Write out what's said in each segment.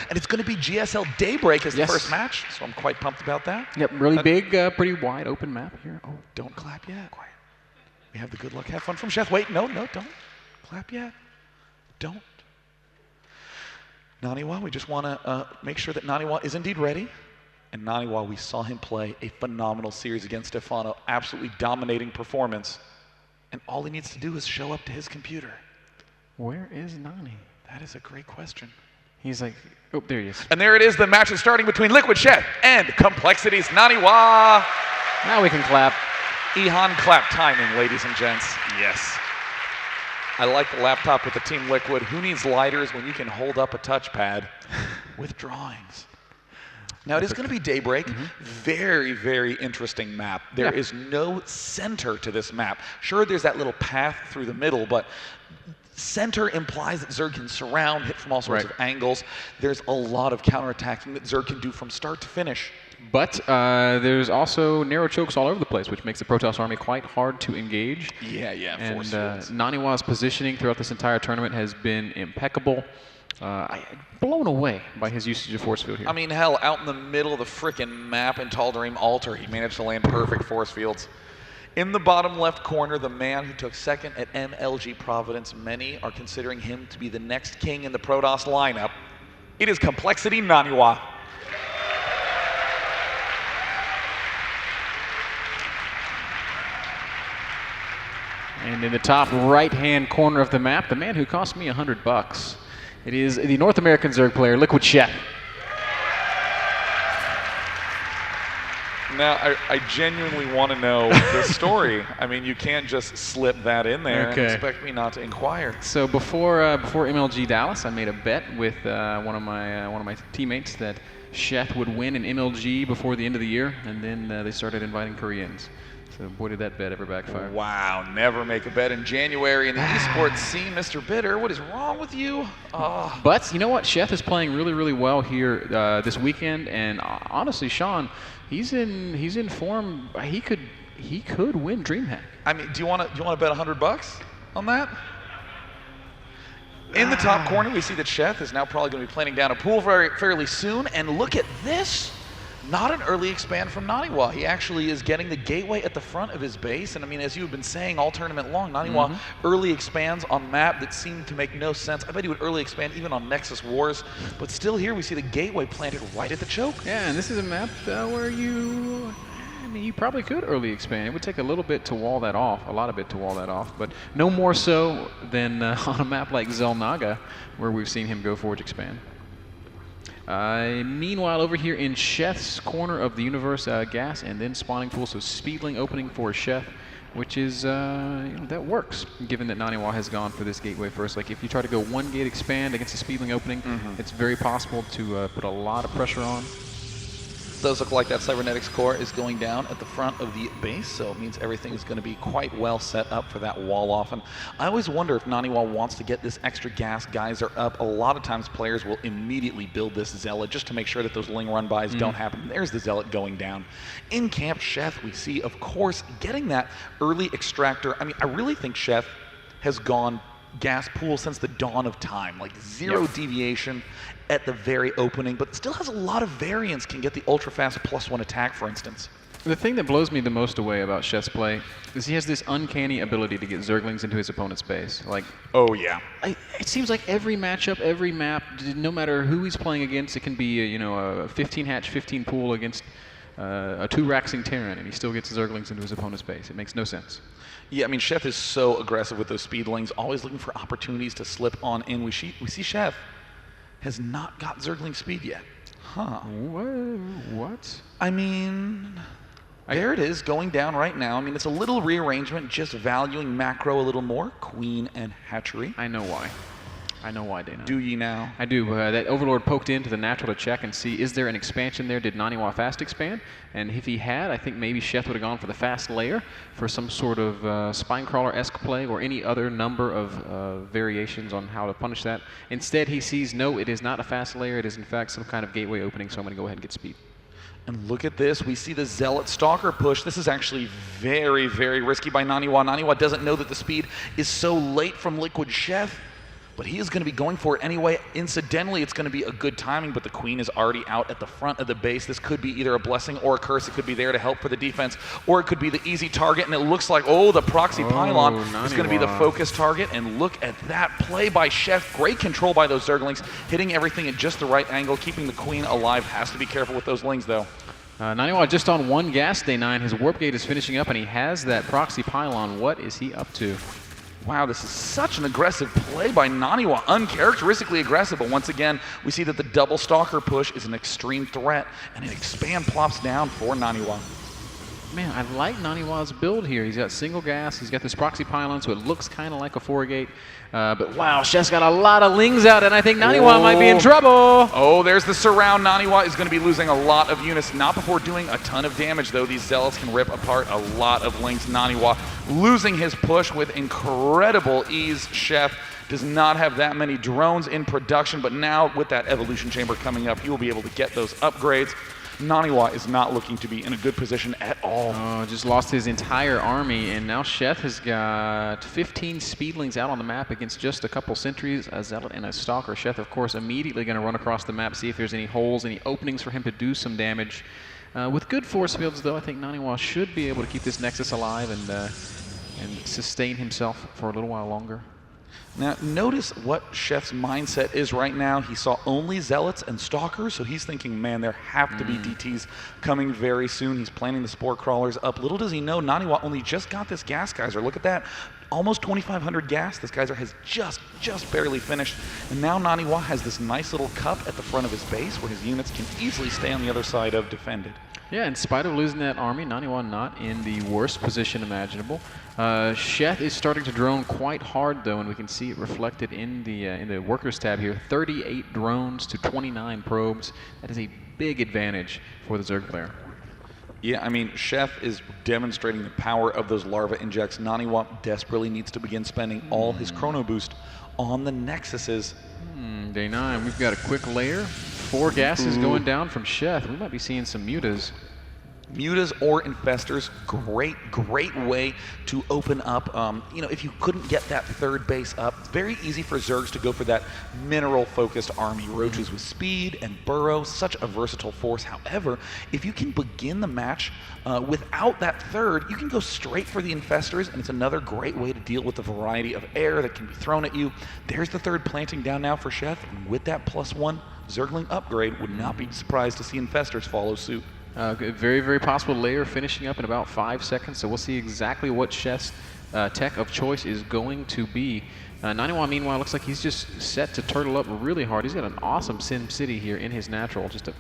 And it's going to be GSL Daybreak as the first match, so I'm quite pumped about that. Yep, really big, pretty wide open map here. Oh, don't clap yet. Quiet. We have the good luck, have fun from Sheth. Wait, no, don't clap yet. Don't. NaNiwa, we just want to make sure that NaNiwa is indeed ready. And NaNiwa, we saw him play a phenomenal series against Stefano, absolutely dominating performance. And all he needs to do is show up to his computer. Where is Nani? That is a great question. He's like, oh, there he is. And there it is, the match is starting between Liquid Sheth and Complexity's NaNiwa. Now we can clap. Ihan clap timing, ladies and gents. Yes. I like the laptop with the Team Liquid. Who needs lighters when you can hold up a touchpad with drawings? Now, it is going to be Daybreak. Very, very interesting map. There is no center to this map. Sure, there's that little path through the middle, but center implies that Zerg can surround, hit from all sorts of angles. There's a lot of counterattacking that Zerg can do from start to finish. But there's also narrow chokes all over the place, which makes the Protoss army quite hard to engage. And NaNiwa's positioning throughout this entire tournament has been impeccable. Blown away by his usage of force field here. I mean, hell, out in the middle of the frickin' map in Tal'Darim Altar, he managed to land perfect force fields. In the bottom left corner, the man who took second at MLG Providence, many are considering him to be the next king in the Protoss lineup. It is Complexity NaNiwa. And in the top right-hand corner of the map, the man who cost me $100. It is the North American Zerg player, Liquid Sheth. Now, I genuinely want to know the story. I mean, you can't just slip that in there and expect me not to inquire. So before MLG Dallas, I made a bet with one of my teammates that Sheth would win an MLG before the end of the year, and then they started inviting Koreans. So boy, did that bet ever backfire. Wow, never make a bet in January in the esports scene, Mr. Bitter. What is wrong with you? Oh. But you know what? Sheth is playing really, really well here this weekend, and honestly, Sean, he's in form. He could win Dreamhack. I mean, do you want to bet $100 on that? In the top corner, we see that Sheth is now probably going to be planning down a pool fairly soon, and look at this. Not an early expand from NaNiwa. He actually is getting the gateway at the front of his base. And I mean, as you've been saying all tournament long, NaNiwa early expands on map that seemed to make no sense. I bet he would early expand even on Nexus Wars. But still here, we see the gateway planted right at the choke. Yeah, and this is a map where you probably could early expand. It would take a little bit to wall that off, a lot of it to wall that off, but no more so than on a map like Xel'Naga, where we've seen him go Forge expand. Meanwhile, over here in Sheth's corner of the universe, gas and then spawning pool, so speedling opening for Sheth, which is, that works, given that NaNiwa has gone for this gateway first. Like, if you try to go one gate expand against a speedling opening, it's very possible to put a lot of pressure on. Does look like that cybernetics core is going down at the front of the base, so it means everything is going to be quite well set up for that wall off. And I always wonder if NaNiwa wants to get this extra gas geyser up. A lot of times players will immediately build this Zealot just to make sure that those Ling run bys don't happen. There's the Zealot going down. In camp Sheth, we see, of course, getting that early extractor. I mean, I really think Sheth has gone gas pool since the dawn of time, like zero deviation at the very opening, but still has a lot of variance, can get the ultra fast +1 attack, for instance. The thing that blows me the most away about Sheth's play is he has this uncanny ability to get Zerglings into his opponent's base. Like, it seems like every matchup, every map, no matter who he's playing against, it can be a 15 hatch, 15 pool against a 2-Raxing Terran, and he still gets Zerglings into his opponent's base. It makes no sense. Yeah, I mean, Sheth is so aggressive with those speedlings, always looking for opportunities to slip on in. We see Sheth has not got Zergling speed yet. Huh. What? I mean, there it is, going down right now. I mean, it's a little rearrangement, just valuing macro a little more. Queen and hatchery. I know why. I know why, Dana. Do ye now? I do. That Overlord poked into the natural to check and see, is there an expansion there? Did NaNiwa fast expand? And if he had, I think maybe Sheth would have gone for the fast layer for some sort of Spinecrawler-esque play or any other number of variations on how to punish that. Instead, he sees, no, it is not a fast layer. It is, in fact, some kind of gateway opening, so I'm going to go ahead and get speed. And look at this. We see the Zealot Stalker push. This is actually very, very risky by NaNiwa. NaNiwa doesn't know that the speed is so late from Liquid Sheth. but he is going to be going for it anyway. Incidentally, it's going to be a good timing, but the queen is already out at the front of the base. This could be either a blessing or a curse. It could be there to help for the defense, or it could be the easy target, and it looks like, oh, the proxy pylon is going to be the focus target, and look at that play by Sheth. Great control by those Zerglings, hitting everything at just the right angle, keeping the queen alive. Has to be careful with those lings, though. NaNiwa just on one gas, day 9. His warp gate is finishing up, and he has that proxy pylon. What is he up to? Wow, this is such an aggressive play by NaNiwa, uncharacteristically aggressive, but once again, we see that the double stalker push is an extreme threat, and an expand plops down for NaNiwa. Man, I like NaNiwa's build here. He's got single gas, he's got this proxy pylon, so it looks kind of like a 4-gate. But wow, Sheth's got a lot of lings out, and I think NaNiwa might be in trouble. Oh, there's the surround. NaNiwa is going to be losing a lot of units, not before doing a ton of damage, though. These zealots can rip apart a lot of lings. NaNiwa losing his push with incredible ease. Sheth does not have that many drones in production, but now with that evolution chamber coming up, he will be able to get those upgrades. NaNiwa is not looking to be in a good position at all. Oh, just lost his entire army, and now Sheth has got 15 speedlings out on the map against just a couple sentries, a zealot, and a stalker. Sheth, of course, immediately going to run across the map, see if there's any holes, any openings for him to do some damage. With good force fields, though, I think NaNiwa should be able to keep this Nexus alive and sustain himself for a little while longer. Now, notice what Sheth's mindset is right now. He saw only Zealots and Stalkers, so he's thinking, man, there have to be DTs coming very soon. He's planning the Spore Crawlers up. Little does he know, NaNiwa only just got this Gas Geyser. Look at that. Almost 2,500 gas. This geyser has just barely finished. And now NaNiwa has this nice little cup at the front of his base where his units can easily stay on the other side of defended. Yeah, in spite of losing that army, NaNiwa not in the worst position imaginable. Sheth is starting to drone quite hard, though, and we can see it reflected in the workers tab here. 38 drones to 29 probes. That is a big advantage for the Zerg player. Yeah, I mean, Sheth is demonstrating the power of those larva injects. NaNiwa desperately needs to begin spending all his chrono boost on the Nexuses. Day 9, we've got a quick layer. 4 gases going down from Sheth. We might be seeing some mutas. Mutas or infestors, great way to open up. You know, if you couldn't get that third base up, very easy for Zergs to go for that mineral-focused army. Roaches with speed and burrow, such a versatile force. However, if you can begin the match without that third, you can go straight for the infestors, and it's another great way to deal with the variety of air that can be thrown at you. There's the third planting down now for Sheth, and with that +1 Zergling upgrade, would not be surprised to see infestors follow suit. Very possible layer finishing up in about 5 seconds, so we'll see exactly what Sheth's tech of choice is going to be. NaNiwa, meanwhile, looks like he's just set to turtle up really hard. He's got an awesome Sim City here in his natural, just a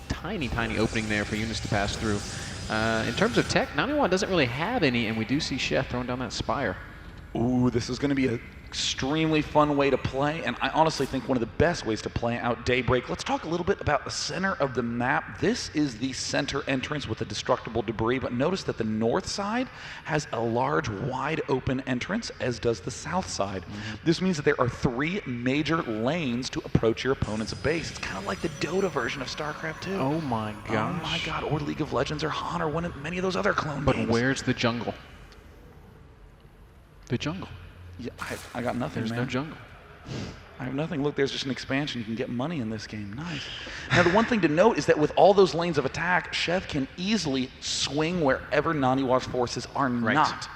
tiny opening there for units to pass through. In terms of tech, NaNiwa doesn't really have any, and we do see Sheth throwing down that Spire. Ooh, this is going to be an extremely fun way to play, and I honestly think one of the best ways to play out Daybreak. Let's talk a little bit about the center of the map. This is the center entrance with the destructible debris, but notice that the north side has a large, wide open entrance, as does the south side. This means that there are 3 major lanes to approach your opponent's base. It's kind of like the Dota version of StarCraft 2. Oh my gosh. Oh my god, or League of Legends or HAN or one of many of those other clone games. But where's the jungle? The jungle. Yeah, I got nothing, There's man. no jungle. I have nothing. Look, there's just an expansion. You can get money in this game. Nice. Now, the one thing to note is that with all those lanes of attack, Sheth can easily swing wherever NaNiwa's forces are not.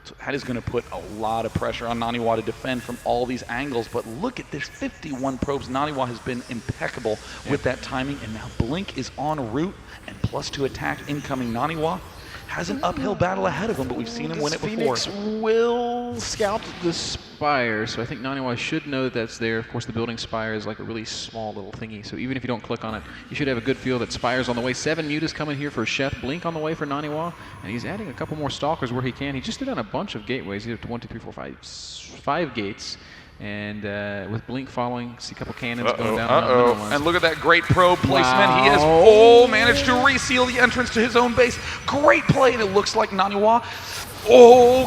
So that is going to put a lot of pressure on NaNiwa to defend from all these angles. But look at this, 51 probes. NaNiwa has been impeccable with that timing. And now Blink is en route, and +2 attack incoming. NaNiwa has an uphill battle ahead of him, but we've seen him win it before. Phoenix will scout the spire, so I think NaNiwa should know that that's there. Of course, the building spire is like a really small little thingy, so even if you don't click on it, you should have a good feel that spire's on the way. 7 mutas coming here for Sheth. Blink on the way for NaNiwa, and he's adding a couple more stalkers where he can. He just did on a bunch of gateways. He's up to 1, 2, 3, 4, 5 gates. And with Blink following, see a couple cannons going down. And look at that great probe placement. Wow. He has managed to reseal the entrance to his own base. Great play, and it looks like NaNiwa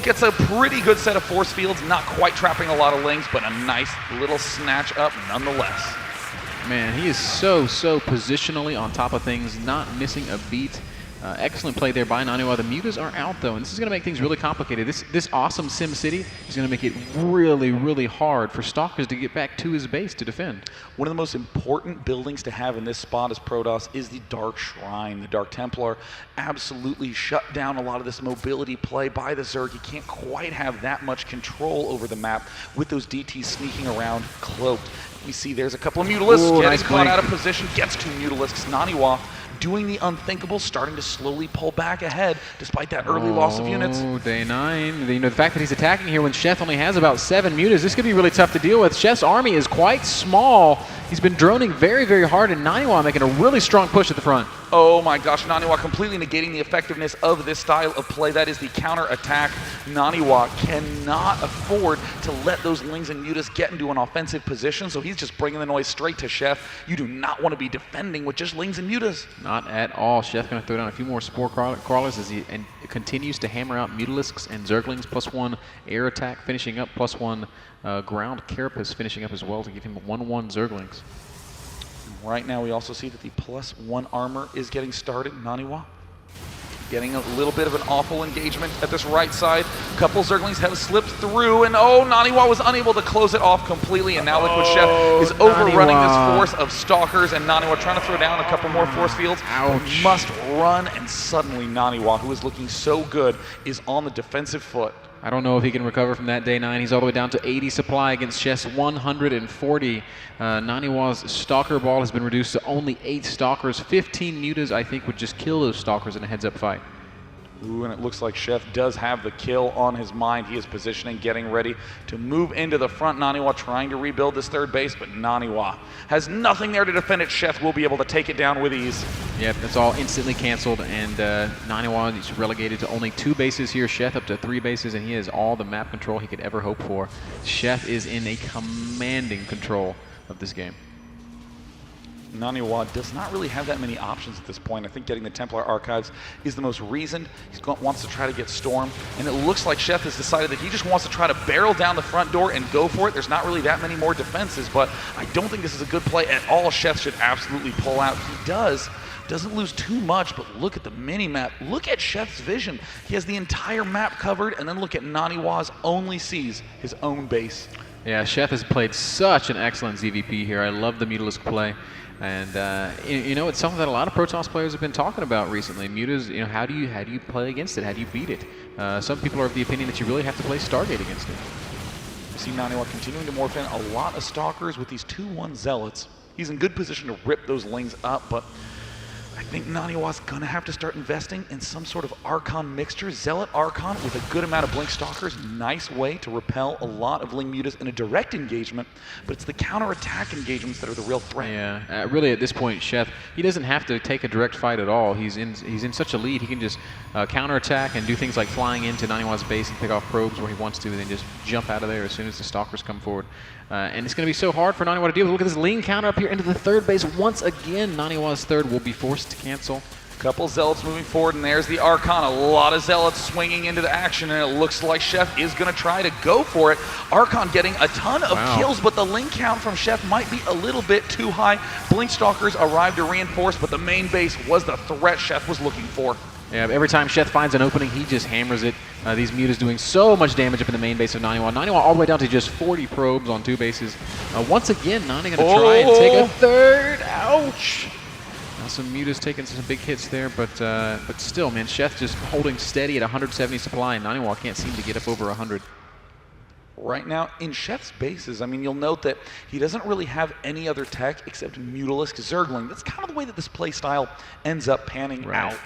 gets a pretty good set of force fields. Not quite trapping a lot of lings, but a nice little snatch up nonetheless. Man, he is so positionally on top of things, not missing a beat. Excellent play there by NaNiwa. The mutas are out though, and this is going to make things really complicated. This awesome Sim City is going to make it really, really hard for Stalkers to get back to his base to defend. One of the most important buildings to have in this spot as Protoss is the Dark Shrine. The Dark Templar absolutely shut down a lot of this mobility play by the Zerg. You can't quite have that much control over the map with those DTs sneaking around cloaked. We see there's a couple of Mutalisks getting nice caught out of position, gets two Mutalisks. NaNiwa doing the unthinkable, starting to slowly pull back ahead despite that early loss of units. Day 9. You know, the fact that he's attacking here when Sheth only has about 7 mutas, this could be really tough to deal with. Sheth's army is quite small. He's been droning very, very hard, and NaNiwa making a really strong push at the front. Oh my gosh, NaNiwa completely negating the effectiveness of this style of play. That is the counter attack. NaNiwa cannot afford to let those Lings and Mutas get into an offensive position, so he's just bringing the noise straight to Sheth. You do not want to be defending with just Lings and Mutas. Not at all. Sheth going to throw down a few more Spore Crawlers as he continues to hammer out Mutalisks and Zerglings, +1 air attack finishing up, +1 ground carapace finishing up as well to give him 1/1 Zerglings. Right now we also see that the +1 armor is getting started. NaNiwa getting a little bit of an awful engagement at this right side. A couple Zerglings have slipped through, and oh, NaNiwa was unable to close it off completely, and now Liquid Sheth is overrunning NaNiwa. this force of Stalkers, and NaNiwa trying to throw down a couple more force fields. Ouch. Must run, and suddenly NaNiwa, who is looking so good, is on the defensive foot. I don't know if he can recover from that day 9. He's all the way down to 80 supply against Sheth's 140. NaNiwa's Stalker ball has been reduced to only 8 Stalkers. 15 mutas, I think, would just kill those Stalkers in a heads-up fight. Ooh, and it looks like Sheth does have the kill on his mind. He is positioning, getting ready to move into the front. NaNiwa trying to rebuild this third base, but NaNiwa has nothing there to defend it. Sheth will be able to take it down with ease. Yep, that's all instantly canceled, and NaNiwa is relegated to only 2 bases here. Sheth up to 3 bases, and he has all the map control he could ever hope for. Sheth is in a commanding control of this game. NaNiwa does not really have that many options at this point. I think getting the Templar Archives is the most reasoned. He wants to try to get Storm, and it looks like Sheth has decided that he just wants to try to barrel down the front door and go for it. There's not really that many more defenses, but I don't think this is a good play at all. Sheth should absolutely pull out. He doesn't lose too much, but look at the mini-map. Look at Sheth's vision. He has the entire map covered, and then look at NaNiwa's only sees his own base. Yeah, Sheth has played such an excellent ZVP here. I love the Mutalisk play. And you know, it's something that a lot of Protoss players have been talking about recently. Mutas, you know, how do you play against it? How do you beat it? Some people are of the opinion that you really have to play Stargate against it. You see NaNiwa continuing to morph in a lot of Stalkers with these 2/1 Zealots. He's in good position to rip those Lings up, but I think NaNiwa's gonna have to start investing in some sort of Archon mixture. Zealot Archon with a good amount of Blink Stalkers. Nice way to repel a lot of Ling Mutas in a direct engagement, but it's the counter-attack engagements that are the real threat. Yeah, really at this point, Sheth, he doesn't have to take a direct fight at all. He's in such a lead, he can just counterattack and do things like flying into NaNiwa's base and pick off probes where he wants to, and then just jump out of there as soon as the Stalkers come forward. And it's going to be so hard for NaNiwa to deal with. Look at this lean counter up here into the third base. Once again, NaNiwa's third will be forced to cancel. Couple Zealots moving forward, and there's the Archon. A lot of Zealots swinging into the action, and it looks like Sheth is going to try to go for it. Archon getting a ton of kills, but the link count from Sheth might be a little bit too high. Blink Stalkers arrived to reinforce, but the main base was the threat Sheth was looking for. Yeah, every time Sheth finds an opening, he just hammers it. These mutas doing so much damage up in the main base of NaNiwa. NaNiwa all the way down to just 40 probes on 2 bases. Once again, NaNiwa going to try and take a third. Ouch! Now some mutas taking some big hits there, but still, man, Sheth just holding steady at 170 supply, and NaNiwa can't seem to get up over 100. Right now, in Sheth's bases, I mean, you'll note that he doesn't really have any other tech except Mutalisk Zergling. That's kind of the way that this play style ends up panning out.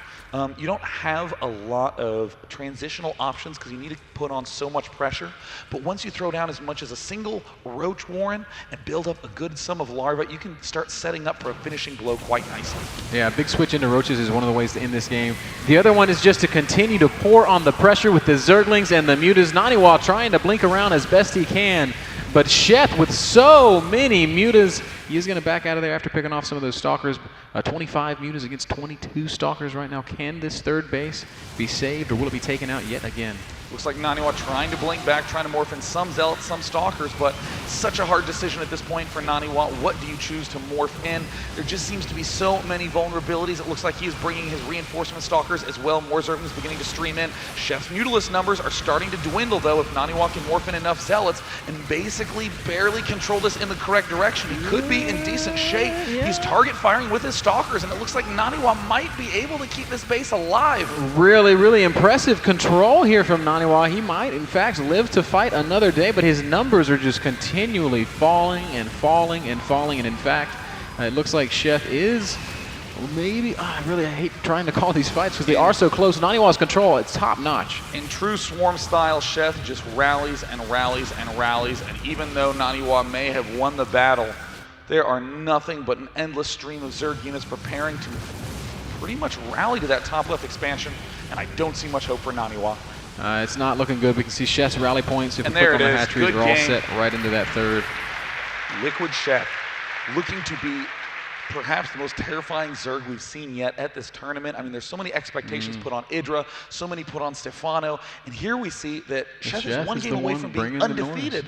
You don't have a lot of transitional options because you need to put on so much pressure, but once you throw down as much as a single Roach Warren and build up a good sum of larvae, you can start setting up for a finishing blow quite nicely. Yeah, big switch into Roaches is one of the ways to end this game. The other one is just to continue to pour on the pressure with the Zerglings and the Mutas. NaNiwa trying to blink around as best he can, but Sheth with so many Mutas, he is going to back out of there after picking off some of those Stalkers. 25 Mutas against 22 Stalkers right now. Can this third base be saved, or will it be taken out yet again? Looks like NaNiwa trying to blink back, trying to morph in some Zealots, some Stalkers, but such a hard decision at this point for NaNiwa. What do you choose to morph in? There just seems to be so many vulnerabilities. It looks like he is bringing his reinforcement Stalkers as well. More Zerglings beginning to stream in. Sheth's Mutalisk numbers are starting to dwindle, though, if NaNiwa can morph in enough Zealots and basically barely control this in the correct direction. He could be in decent shape. He's target firing with his Stalkers, and it looks like NaNiwa might be able to keep this base alive. Really, really impressive control here from NaNiwa. He might, in fact, live to fight another day, but his numbers are just continually falling and falling and falling. And in fact, it looks like Sheth is maybe. I hate trying to call these fights because they are so close. NaNiwa's control, it's top notch. In true Swarm style, Sheth just rallies and rallies and rallies. And even though NaNiwa may have won the battle, there are nothing but an endless stream of Zerg units preparing to pretty much rally to that top left expansion. And I don't see much hope for NaNiwa. It's not looking good. We can see Sheth's rally points. If and we there click it on the is. hatcheries, Good we're all game. set right into that third. Liquid Sheth, looking to be perhaps the most terrifying Zerg we've seen yet at this tournament. I mean, there's so many expectations put on Idra, so many put on Stefano, and here we see that Sheth is one game away from being undefeated.